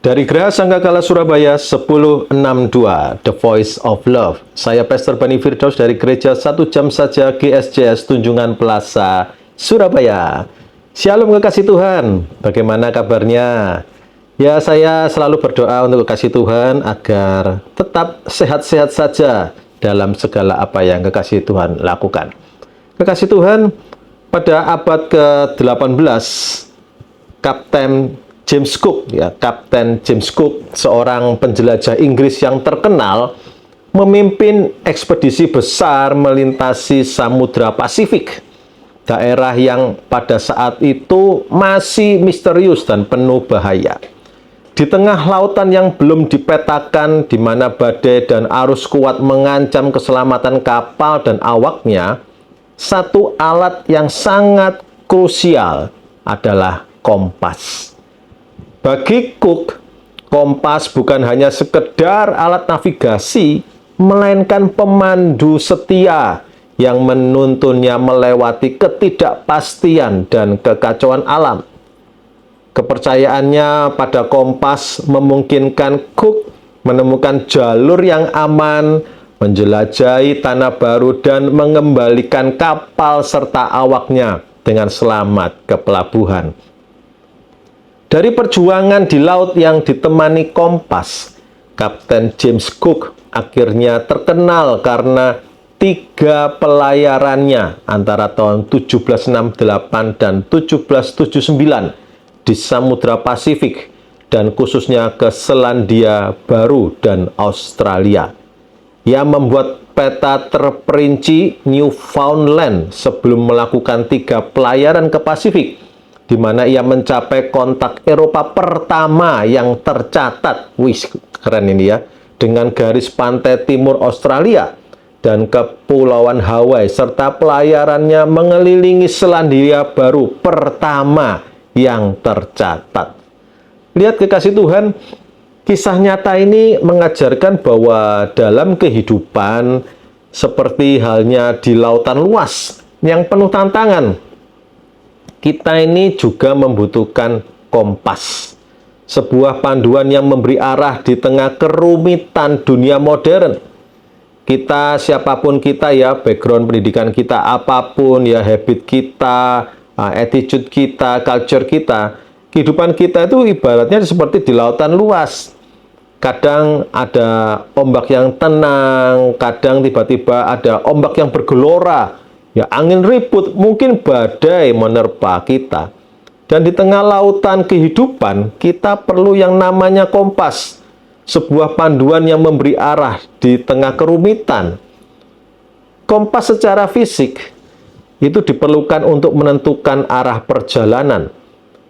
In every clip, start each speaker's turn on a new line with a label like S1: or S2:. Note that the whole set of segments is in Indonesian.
S1: Dari Geraha Sangkakala Surabaya 1062 The Voice of Love. Saya Pastor Bani Firdaus dari Gereja 1 Jam Saja GSJS Tunjungan Plaza Surabaya. Shalom kekasih Tuhan. Bagaimana kabarnya? Ya, saya selalu berdoa untuk kekasih Tuhan agar tetap sehat-sehat saja dalam segala apa yang kekasih Tuhan lakukan. Kekasih Tuhan, pada abad ke-18 Kapten James Cook, Kapten James Cook, seorang penjelajah Inggris yang terkenal, memimpin ekspedisi besar melintasi Samudra Pasifik, daerah yang pada saat itu masih misterius dan penuh bahaya. Di tengah lautan yang belum dipetakan, di mana badai dan arus kuat mengancam keselamatan kapal dan awaknya, satu alat yang sangat krusial adalah kompas. Bagi Cook, kompas bukan hanya sekedar alat navigasi, melainkan pemandu setia yang menuntunnya melewati ketidakpastian dan kekacauan alam. Kepercayaannya pada kompas memungkinkan Cook menemukan jalur yang aman, menjelajahi tanah baru, dan mengembalikan kapal serta awaknya dengan selamat ke pelabuhan. Dari perjuangan di laut yang ditemani kompas, Kapten James Cook akhirnya terkenal karena 3 pelayarannya antara tahun 1768 dan 1779 di Samudra Pasifik dan khususnya ke Selandia Baru dan Australia. Ia membuat peta terperinci Newfoundland sebelum melakukan 3 pelayaran ke Pasifik, di mana ia mencapai kontak Eropa pertama yang tercatat. Wih, keren ini ya. Dengan garis pantai timur Australia dan Kepulauan Hawaii, serta pelayarannya mengelilingi Selandia Baru pertama yang tercatat. Lihat kekasih Tuhan, kisah nyata ini mengajarkan bahwa dalam kehidupan, seperti halnya di lautan luas yang penuh tantangan, kita ini juga membutuhkan kompas, sebuah panduan yang memberi arah di tengah kerumitan dunia modern. Kita, siapapun kita ya, background pendidikan kita apapun ya, habit kita, attitude kita, culture kita, kehidupan kita itu ibaratnya seperti di lautan luas. Kadang ada ombak yang tenang, kadang tiba-tiba ada ombak yang bergelora. Ya, angin ribut, mungkin badai menerpa kita. Dan di tengah lautan kehidupan, kita perlu yang namanya kompas, sebuah panduan yang memberi arah di tengah kerumitan. Kompas secara fisik itu diperlukan untuk menentukan arah perjalanan.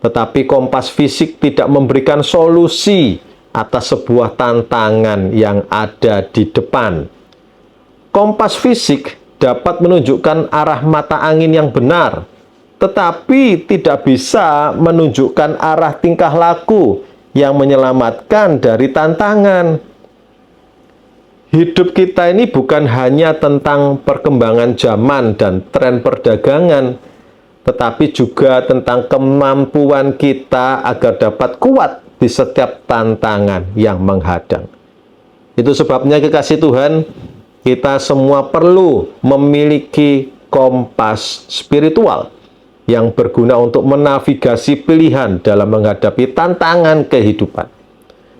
S1: Tetapi kompas fisik tidak memberikan solusi atas sebuah tantangan yang ada di depan. Kompas fisik dapat menunjukkan arah mata angin yang benar, tetapi tidak bisa menunjukkan arah tingkah laku yang menyelamatkan dari tantangan. Hidup kita ini bukan hanya tentang perkembangan zaman dan tren perdagangan, tetapi juga tentang kemampuan kita agar dapat kuat di setiap tantangan yang menghadang. Itu sebabnya kekasih Tuhan, kita semua perlu memiliki kompas spiritual yang berguna untuk menavigasi pilihan dalam menghadapi tantangan kehidupan.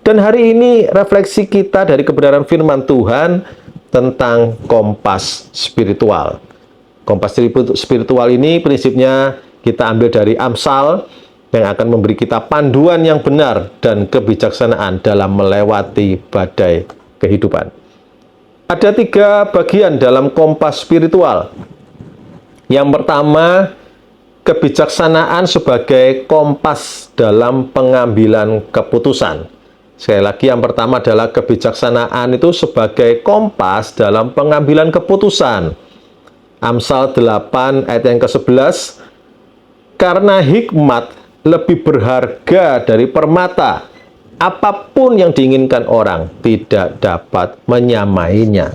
S1: Dan hari ini refleksi kita dari kebenaran firman Tuhan tentang kompas spiritual. Kompas spiritual ini prinsipnya kita ambil dari Amsal yang akan memberi kita panduan yang benar dan kebijaksanaan dalam melewati badai kehidupan. Ada 3 bagian dalam kompas spiritual. Yang pertama, kebijaksanaan sebagai kompas dalam pengambilan keputusan. Sekali lagi, yang pertama adalah kebijaksanaan itu sebagai kompas dalam pengambilan keputusan. Amsal 8 ayat yang ke-11, karena hikmat lebih berharga dari permata, apapun yang diinginkan orang tidak dapat menyamainya.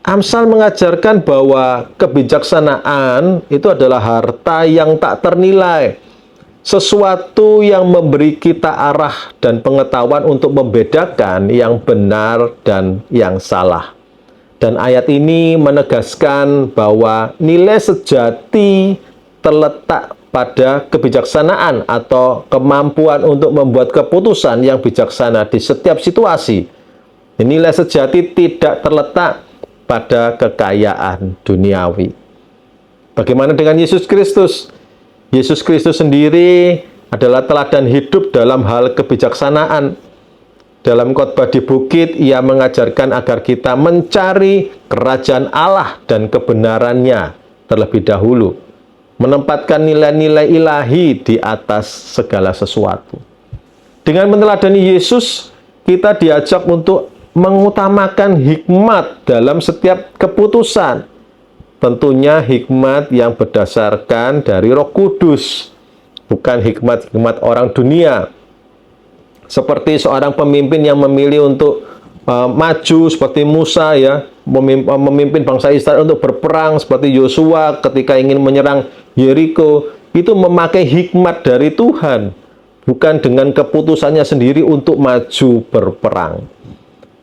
S1: Amsal mengajarkan bahwa kebijaksanaan itu adalah harta yang tak ternilai, sesuatu yang memberi kita arah dan pengetahuan untuk membedakan yang benar dan yang salah. Dan ayat ini menegaskan bahwa nilai sejati terletak pada kebijaksanaan atau kemampuan untuk membuat keputusan yang bijaksana di setiap situasi. Nilai sejati tidak terletak pada kekayaan duniawi. Bagaimana dengan Yesus Kristus? Yesus Kristus sendiri adalah teladan hidup dalam hal kebijaksanaan. Dalam khotbah di bukit, ia mengajarkan agar kita mencari kerajaan Allah dan kebenarannya terlebih dahulu, menempatkan nilai-nilai ilahi di atas segala sesuatu. Dengan meneladani Yesus, kita diajak untuk mengutamakan hikmat dalam setiap keputusan. Tentunya hikmat yang berdasarkan dari Roh Kudus, bukan hikmat-hikmat orang dunia. Seperti seorang pemimpin yang memilih untuk maju seperti Musa, ya, memimpin bangsa Israel untuk berperang, seperti Yosua ketika ingin menyerang Yeriko, itu memakai hikmat dari Tuhan, bukan dengan keputusannya sendiri untuk maju berperang.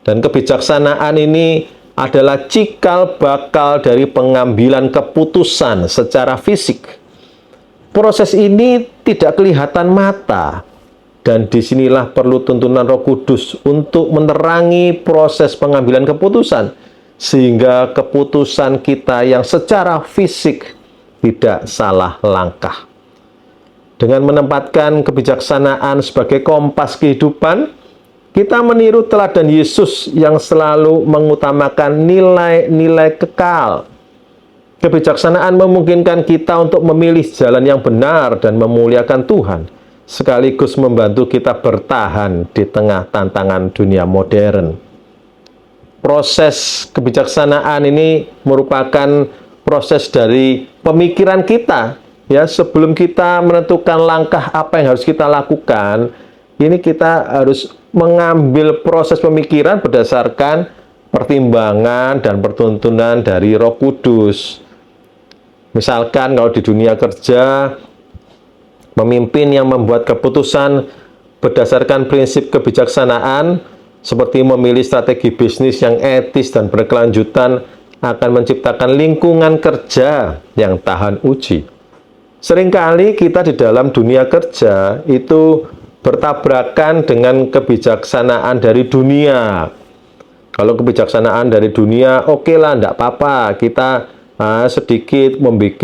S1: Dan kebijaksanaan ini adalah cikal bakal dari pengambilan keputusan secara fisik. Proses ini tidak kelihatan mata, dan disinilah perlu tuntunan Roh Kudus untuk menerangi proses pengambilan keputusan, sehingga keputusan kita yang secara fisik tidak salah langkah. Dengan menempatkan kebijaksanaan sebagai kompas kehidupan, kita meniru teladan Yesus yang selalu mengutamakan nilai-nilai kekal. Kebijaksanaan memungkinkan kita untuk memilih jalan yang benar dan memuliakan Tuhan, sekaligus membantu kita bertahan di tengah tantangan dunia modern. Proses kebijaksanaan ini merupakan proses dari pemikiran kita, ya. Sebelum kita menentukan langkah apa yang harus kita lakukan, ini kita harus mengambil proses pemikiran berdasarkan pertimbangan dan pertuntunan dari Roh Kudus. Misalkan kalau di dunia kerja, pemimpin yang membuat keputusan berdasarkan prinsip kebijaksanaan, seperti memilih strategi bisnis yang etis dan berkelanjutan, akan menciptakan lingkungan kerja yang tahan uji. Seringkali kita di dalam dunia kerja itu bertabrakan dengan kebijaksanaan dari dunia. Kalau kebijaksanaan dari dunia, oke lah, enggak apa-apa, kita sedikit membuat,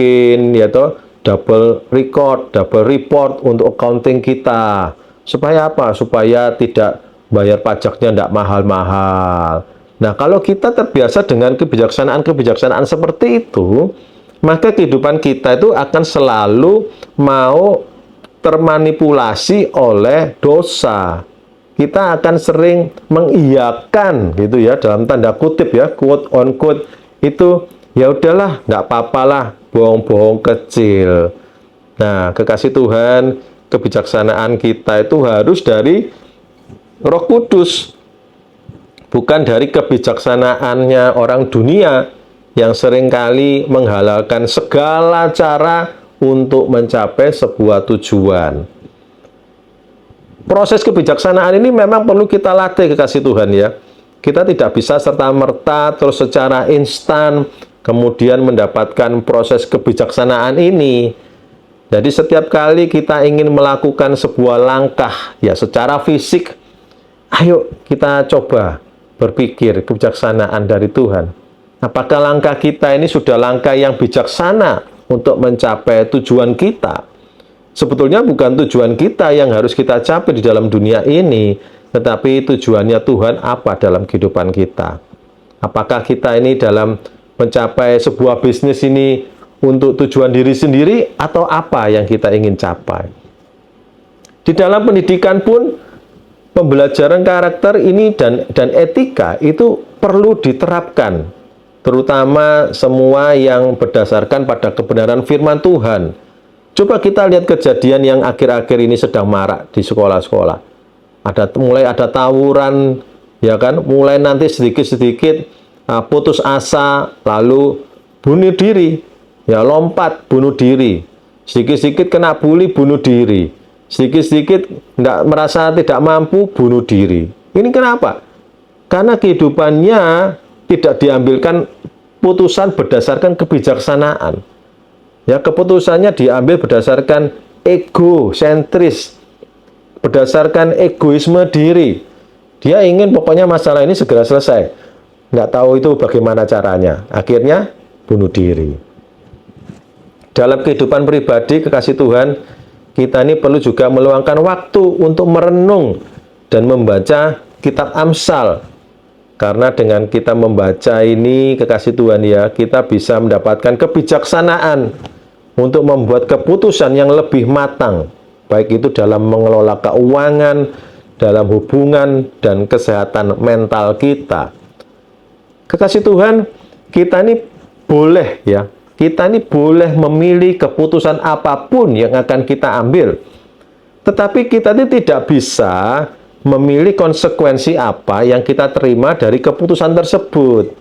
S1: ya toh, double report untuk accounting kita. Supaya apa? Supaya tidak bayar pajaknya tidak mahal-mahal. Nah, kalau kita terbiasa dengan kebijaksanaan seperti itu, maka kehidupan kita itu akan selalu mau termanipulasi oleh dosa. Kita akan sering mengiyakan, gitu ya, dalam tanda kutip, ya, quote on quote, itu ya udahlah, enggak apa-apalah, bohong-bohong kecil. Nah, kekasih Tuhan, kebijaksanaan kita itu harus dari Roh Kudus, bukan dari kebijaksanaannya orang dunia yang seringkali menghalalkan segala cara untuk mencapai sebuah tujuan. Proses kebijaksanaan ini memang perlu kita latih, kekasih Tuhan, ya. Kita tidak bisa serta-merta terus secara instan kemudian mendapatkan proses kebijaksanaan ini. Jadi setiap kali kita ingin melakukan sebuah langkah, ya, secara fisik, ayo kita coba berpikir kebijaksanaan dari Tuhan. Apakah langkah kita ini sudah langkah yang bijaksana untuk mencapai tujuan kita? Sebetulnya bukan tujuan kita yang harus kita capai di dalam dunia ini, tetapi tujuannya Tuhan apa dalam kehidupan kita. Apakah kita ini dalam mencapai sebuah bisnis ini untuk tujuan diri sendiri, atau apa yang kita ingin capai? Di dalam pendidikan pun, pembelajaran karakter ini dan etika itu perlu diterapkan, terutama semua yang berdasarkan pada kebenaran firman Tuhan. Coba kita lihat kejadian yang akhir-akhir ini sedang marak di sekolah-sekolah. Mulai ada tawuran, ya kan? Mulai nanti sedikit-sedikit putus asa, lalu bunuh diri, ya, lompat bunuh diri. Sedikit-sedikit kena bully, bunuh diri. Sedikit-sedikit merasa tidak mampu, bunuh diri. Ini kenapa? Karena kehidupannya tidak diambilkan putusan berdasarkan kebijaksanaan. Ya, keputusannya diambil berdasarkan egosentris, berdasarkan egoisme diri. Dia ingin pokoknya masalah ini segera selesai. Nggak tahu itu bagaimana caranya. Akhirnya bunuh diri. Dalam kehidupan pribadi, kekasih Tuhan, kita ini perlu juga meluangkan waktu untuk merenung dan membaca kitab Amsal. Karena dengan kita membaca ini, kekasih Tuhan ya, kita bisa mendapatkan kebijaksanaan untuk membuat keputusan yang lebih matang. Baik itu dalam mengelola keuangan, dalam hubungan, dan kesehatan mental kita. Kekasih Tuhan, kita ini boleh ya, kita ini boleh memilih keputusan apapun yang akan kita ambil. Tetapi kita ini tidak bisa memilih konsekuensi apa yang kita terima dari keputusan tersebut.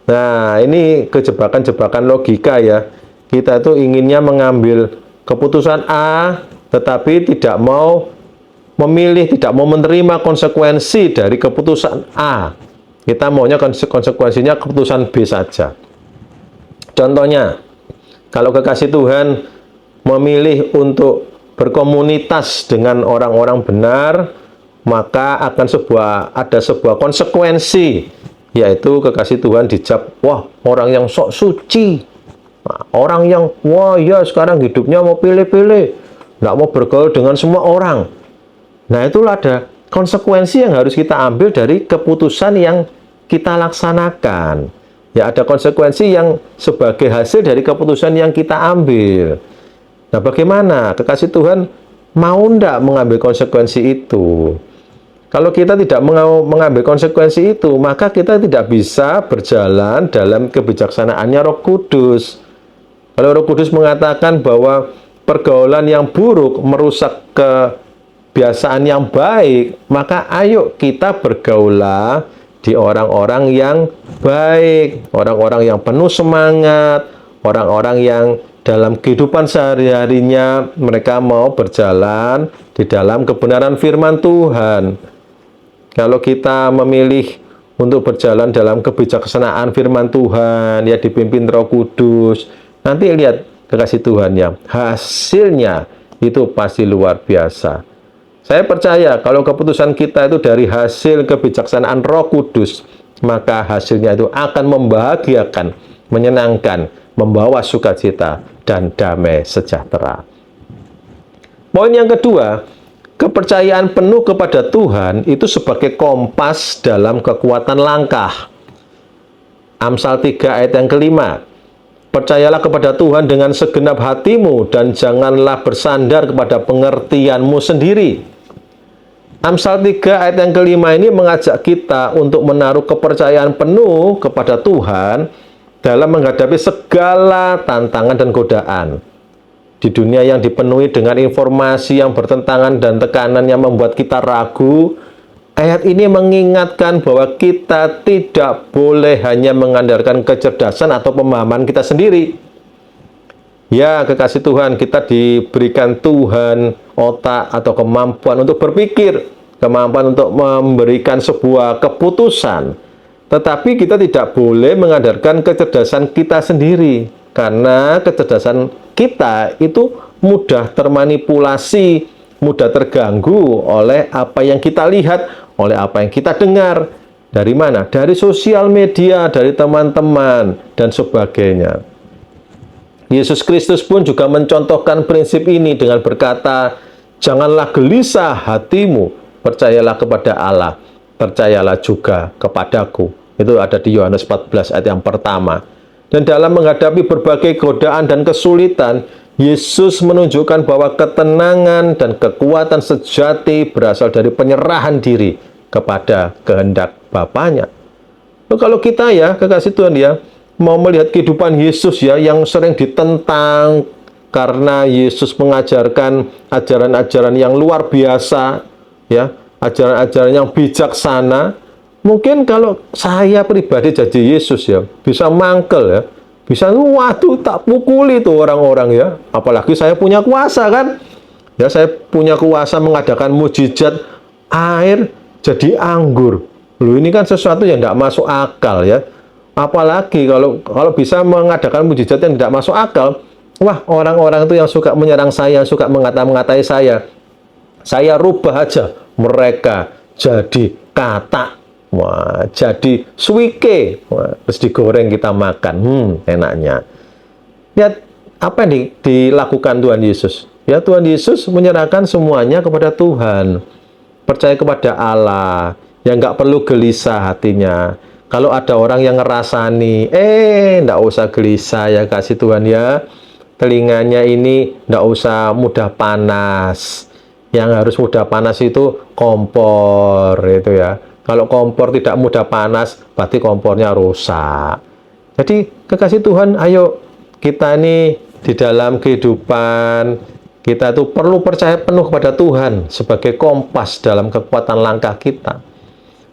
S1: Nah, ini kejebakan-jebakan logika ya. Kita tuh inginnya mengambil keputusan A, tetapi tidak mau memilih, tidak mau menerima konsekuensi dari keputusan A. Kita maunya konsekuensinya keputusan B saja. Contohnya, kalau kekasih Tuhan memilih untuk berkomunitas dengan orang-orang benar, maka akan ada sebuah konsekuensi, yaitu kekasih Tuhan dicap, wah orang yang sok suci, orang yang, wah ya sekarang hidupnya mau pilih-pilih, nggak mau bergaul dengan semua orang. Nah itulah ada konsekuensi yang harus kita ambil dari keputusan yang kita laksanakan. Ya ada konsekuensi yang sebagai hasil dari keputusan yang kita ambil. Nah bagaimana kekasih Tuhan mau ndak mengambil konsekuensi itu? Kalau kita tidak mengambil konsekuensi itu, maka kita tidak bisa berjalan dalam kebijaksanaannya Roh Kudus. Kalau Roh Kudus mengatakan bahwa pergaulan yang buruk merusak kebiasaan yang baik, maka ayo kita bergaulah di orang-orang yang baik, orang-orang yang penuh semangat, orang-orang yang dalam kehidupan sehari-harinya mereka mau berjalan di dalam kebenaran firman Tuhan. Kalau kita memilih untuk berjalan dalam kebijaksanaan firman Tuhan, ya dipimpin Roh Kudus, nanti lihat kekasih Tuhan ya, hasilnya itu pasti luar biasa. Saya percaya kalau keputusan kita itu dari hasil kebijaksanaan Roh Kudus, maka hasilnya itu akan membahagiakan, menyenangkan, membawa sukacita dan damai sejahtera. Poin yang kedua, kepercayaan penuh kepada Tuhan itu sebagai kompas dalam kekuatan langkah. Amsal 3 ayat yang kelima. Percayalah kepada Tuhan dengan segenap hatimu dan janganlah bersandar kepada pengertianmu sendiri. Amsal 3 ayat yang kelima ini mengajak kita untuk menaruh kepercayaan penuh kepada Tuhan dalam menghadapi segala tantangan dan godaan. Di dunia yang dipenuhi dengan informasi yang bertentangan dan tekanan yang membuat kita ragu, ayat ini mengingatkan bahwa kita tidak boleh hanya mengandalkan kecerdasan atau pemahaman kita sendiri. Ya, kekasih Tuhan, kita diberikan Tuhan otak atau kemampuan untuk berpikir, kemampuan untuk memberikan sebuah keputusan. Tetapi kita tidak boleh mengandalkan kecerdasan kita sendiri, karena kecerdasan kita itu mudah termanipulasi, mudah terganggu oleh apa yang kita lihat, oleh apa yang kita dengar. Dari mana? Dari sosial media, dari teman-teman, dan sebagainya. Yesus Kristus pun juga mencontohkan prinsip ini dengan berkata, janganlah gelisah hatimu, percayalah kepada Allah, percayalah juga kepadaku. Itu ada di Yohanes 14 ayat yang pertama. Dan dalam menghadapi berbagai godaan dan kesulitan, Yesus menunjukkan bahwa ketenangan dan kekuatan sejati berasal dari penyerahan diri kepada kehendak Bapanya. Loh, kalau kita ya, kekasih Tuhan ya, mau melihat kehidupan Yesus ya, yang sering ditentang karena Yesus mengajarkan ajaran-ajaran yang luar biasa, ya, ajaran-ajaran yang bijaksana. Mungkin kalau saya pribadi jadi Yesus ya, bisa mangkel ya, Bisa, waduh, tak pukuli tuh orang-orang ya. Apalagi saya punya kuasa kan. Ya, saya punya kuasa mengadakan mujizat air jadi anggur. Loh, ini kan sesuatu yang tidak masuk akal ya. Apalagi kalau bisa mengadakan mujizat yang tidak masuk akal, wah, orang-orang itu yang suka menyerang saya, suka mengata-ngatai saya rubah aja mereka jadi katak. Wah, jadi suike. Wah, terus digoreng kita makan. Enaknya. Ya, apa yang dilakukan Tuhan Yesus? Ya, Tuhan Yesus menyerahkan semuanya kepada Tuhan. Percaya kepada Allah. Ya, nggak perlu gelisah hatinya. Kalau ada orang yang ngerasani, nggak usah gelisah ya, kasih Tuhan ya. Telinganya ini nggak usah mudah panas. Yang harus mudah panas itu kompor, itu ya. Kalau kompor tidak mudah panas, berarti kompornya rusak. Jadi, kekasih Tuhan, ayo kita ini di dalam kehidupan, kita itu perlu percaya penuh kepada Tuhan sebagai kompas dalam kekuatan langkah kita.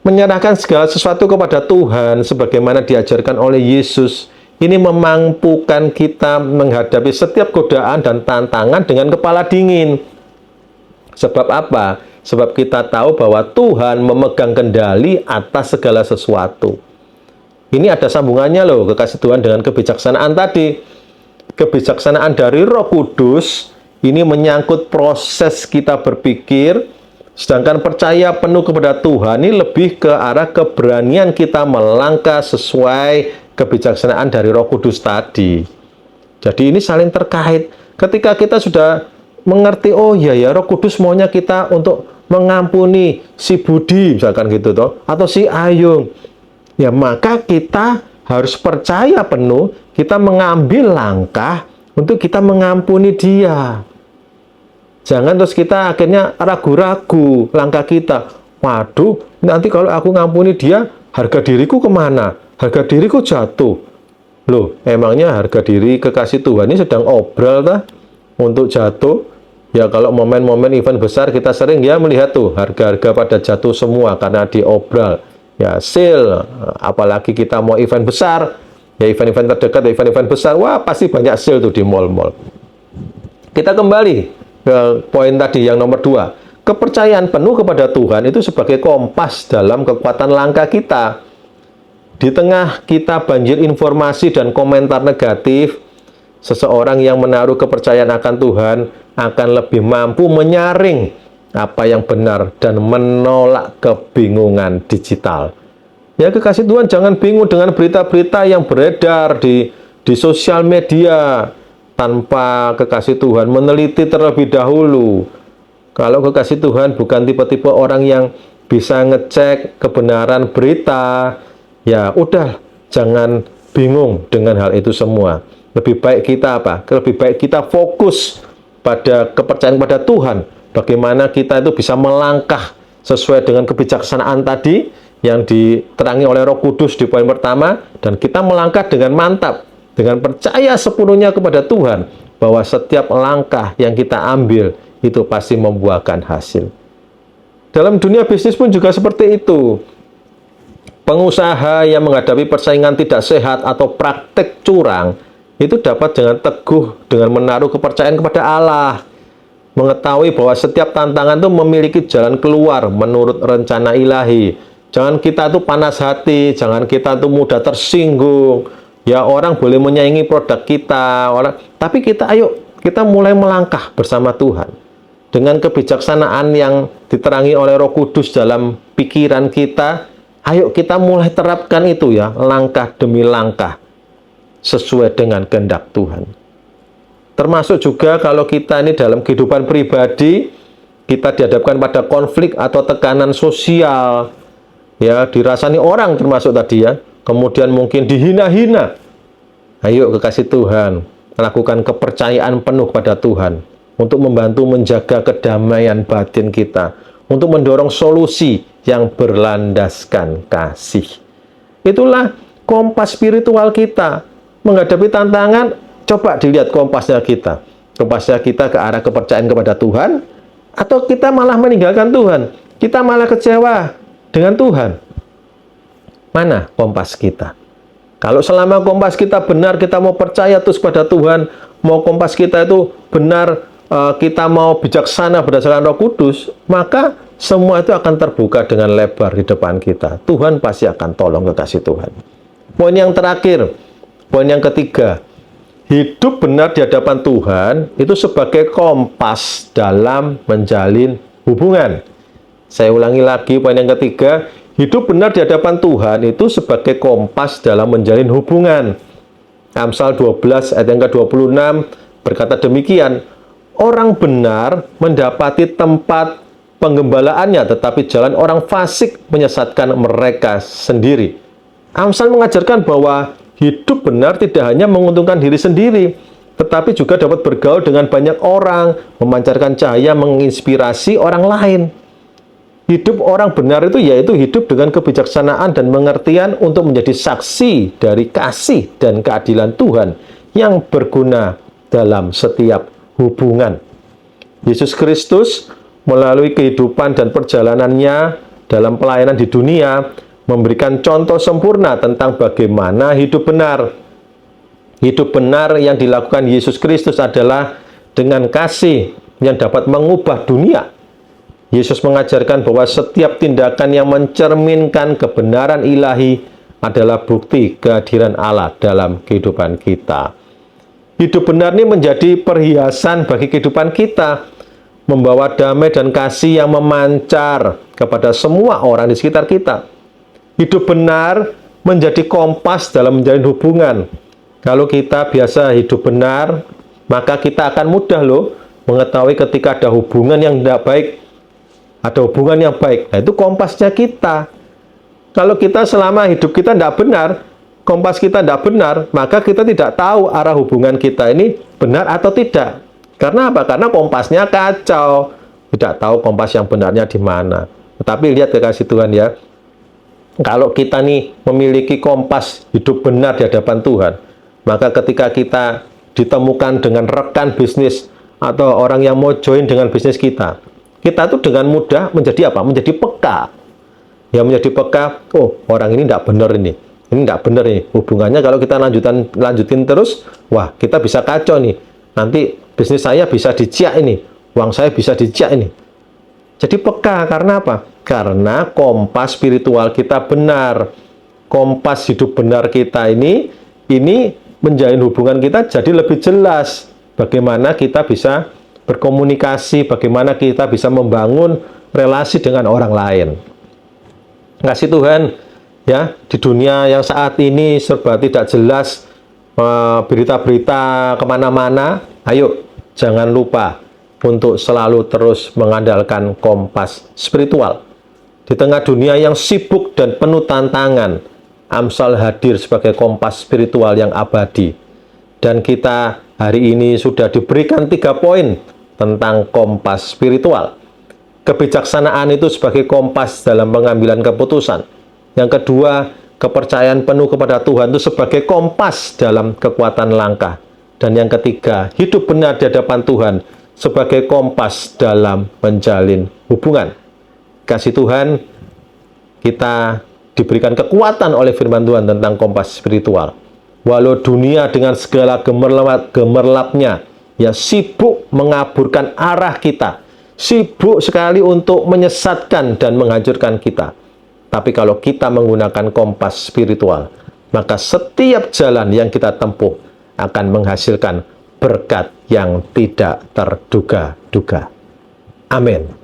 S1: Menyerahkan segala sesuatu kepada Tuhan, sebagaimana diajarkan oleh Yesus, ini memampukan kita menghadapi setiap godaan dan tantangan dengan kepala dingin. Sebab apa? Sebab kita tahu bahwa Tuhan memegang kendali atas segala sesuatu. Ini ada sambungannya loh, kekasih Tuhan, dengan kebijaksanaan tadi. Kebijaksanaan dari Roh Kudus ini menyangkut proses kita berpikir, sedangkan percaya penuh kepada Tuhan ini lebih ke arah keberanian kita melangkah sesuai kebijaksanaan dari Roh Kudus tadi. Jadi ini saling terkait. Ketika kita sudah mengerti, oh iya ya, Roh Kudus maunya kita untuk mengampuni si Budi, misalkan gitu toh, atau si Ayung, ya maka kita harus percaya penuh, kita mengambil langkah untuk kita mengampuni dia. Jangan terus kita akhirnya ragu-ragu langkah kita. Waduh, nanti kalau aku ngampuni dia, harga diriku kemana? Harga diriku jatuh. Loh, emangnya harga diri kekasih Tuhan ini sedang obral tah untuk jatuh? Ya, kalau momen-momen event besar kita sering ya melihat tuh harga-harga pada jatuh semua karena diobral. Ya, sale, apalagi kita mau event besar, ya event-event terdekat, event-event besar, wah pasti banyak sale tuh di mall-mall. Kita kembali ke poin tadi yang nomor 2. Kepercayaan penuh kepada Tuhan itu sebagai kompas dalam kekuatan langkah kita. Di tengah kita banjir informasi dan komentar negatif, seseorang yang menaruh kepercayaan akan Tuhan akan lebih mampu menyaring apa yang benar dan menolak kebingungan digital. Ya, kekasih Tuhan, jangan bingung dengan berita-berita yang beredar di sosial media tanpa kekasih Tuhan meneliti terlebih dahulu. Kalau kekasih Tuhan bukan tipe-tipe orang yang bisa ngecek kebenaran berita, ya udah, jangan bingung dengan hal itu semua. Lebih baik kita apa? Lebih baik kita fokus pada kepercayaan pada Tuhan. Bagaimana kita itu bisa melangkah sesuai dengan kebijaksanaan tadi yang diterangi oleh Roh Kudus di poin pertama, dan kita melangkah dengan mantap, dengan percaya sepenuhnya kepada Tuhan bahwa setiap langkah yang kita ambil itu pasti membuahkan hasil. Dalam dunia bisnis pun juga seperti itu. Pengusaha yang menghadapi persaingan tidak sehat atau praktek curang itu dapat dengan teguh dengan menaruh kepercayaan kepada Allah, mengetahui bahwa setiap tantangan itu memiliki jalan keluar menurut rencana ilahi. Jangan kita tuh panas hati, jangan kita tuh mudah tersinggung. Ya, orang boleh menyaingi produk kita, tapi kita mulai melangkah bersama Tuhan dengan kebijaksanaan yang diterangi oleh Roh Kudus dalam pikiran kita. Ayo kita mulai terapkan itu ya, langkah demi langkah sesuai dengan kehendak Tuhan. Termasuk juga kalau kita ini dalam kehidupan pribadi, kita dihadapkan pada konflik atau tekanan sosial, ya dirasani orang termasuk tadi ya, kemudian mungkin dihina-hina. Ayo kekasih Tuhan, lakukan kepercayaan penuh pada Tuhan untuk membantu menjaga kedamaian batin kita, untuk mendorong solusi yang berlandaskan kasih. Itulah kompas spiritual kita. Menghadapi tantangan, coba dilihat kompasnya kita. Kompasnya kita ke arah kepercayaan kepada Tuhan, atau kita malah meninggalkan Tuhan. Kita malah kecewa dengan Tuhan. Mana kompas kita? Kalau selama kompas kita benar, kita mau percaya terus pada Tuhan, mau kompas kita itu benar, kita mau bijaksana berdasarkan Roh Kudus, maka semua itu akan terbuka dengan lebar di depan kita. Tuhan pasti akan tolong, kekasih Tuhan. Poin yang terakhir, poin yang ketiga, hidup benar di hadapan Tuhan itu sebagai kompas dalam menjalin hubungan. Saya ulangi lagi poin yang ketiga, hidup benar di hadapan Tuhan itu sebagai kompas dalam menjalin hubungan. Amsal 12 ayat yang ke-26 berkata demikian, orang benar mendapati tempat penggembalaannya, tetapi jalan orang fasik menyesatkan mereka sendiri. Amsal mengajarkan bahwa hidup benar tidak hanya menguntungkan diri sendiri, tetapi juga dapat bergaul dengan banyak orang, memancarkan cahaya, menginspirasi orang lain. Hidup orang benar itu yaitu hidup dengan kebijaksanaan dan pengertian untuk menjadi saksi dari kasih dan keadilan Tuhan yang berguna dalam setiap hubungan. Yesus Kristus melalui kehidupan dan perjalanannya dalam pelayanan di dunia memberikan contoh sempurna tentang bagaimana hidup benar. Hidup benar yang dilakukan Yesus Kristus adalah dengan kasih yang dapat mengubah dunia. Yesus mengajarkan bahwa setiap tindakan yang mencerminkan kebenaran ilahi adalah bukti kehadiran Allah dalam kehidupan kita. Hidup benar ini menjadi perhiasan bagi kehidupan kita, membawa damai dan kasih yang memancar kepada semua orang di sekitar kita. Hidup benar menjadi kompas dalam menjalin hubungan. Kalau kita biasa hidup benar, maka kita akan mudah loh mengetahui ketika ada hubungan yang tidak baik, ada hubungan yang baik. Nah, itu kompasnya kita. Kalau kita selama hidup kita tidak benar, kompas kita tidak benar, maka kita tidak tahu arah hubungan kita ini benar atau tidak. Karena apa? Karena kompasnya kacau. Tidak tahu kompas yang benarnya di mana. Tetapi lihat kekasih Tuhan ya, kalau kita nih memiliki kompas hidup benar di hadapan Tuhan, maka ketika kita ditemukan dengan rekan bisnis atau orang yang mau join dengan bisnis kita tuh dengan mudah menjadi apa? Menjadi peka. Ya, menjadi peka, oh orang ini tidak benar ini tidak benar ini. Hubungannya kalau kita lanjutin terus, wah kita bisa kacau nih. Nanti bisnis saya bisa diciak ini, uang saya bisa diciak ini. Jadi peka, karena apa? Karena kompas spiritual kita benar. Kompas hidup benar kita ini menjalin hubungan kita jadi lebih jelas. Bagaimana kita bisa berkomunikasi, bagaimana kita bisa membangun relasi dengan orang lain. Kasih Tuhan, ya, di dunia yang saat ini serba tidak jelas, berita-berita kemana-mana, ayo jangan lupa untuk selalu terus mengandalkan kompas spiritual. Di tengah dunia yang sibuk dan penuh tantangan, Amsal hadir sebagai kompas spiritual yang abadi. Dan kita hari ini sudah diberikan 3 poin tentang kompas spiritual. Kebijaksanaan itu sebagai kompas dalam pengambilan keputusan. Yang kedua, kepercayaan penuh kepada Tuhan itu sebagai kompas dalam kekuatan langkah. Dan yang ketiga, hidup benar di hadapan Tuhan sebagai kompas dalam menjalin hubungan. Kasih Tuhan, kita diberikan kekuatan oleh firman Tuhan tentang kompas spiritual. Walau dunia dengan segala gemerlapnya, ya sibuk mengaburkan arah kita, sibuk sekali untuk menyesatkan dan menghancurkan kita. Tapi kalau kita menggunakan kompas spiritual, maka setiap jalan yang kita tempuh akan menghasilkan berkat yang tidak terduga-duga. Amin.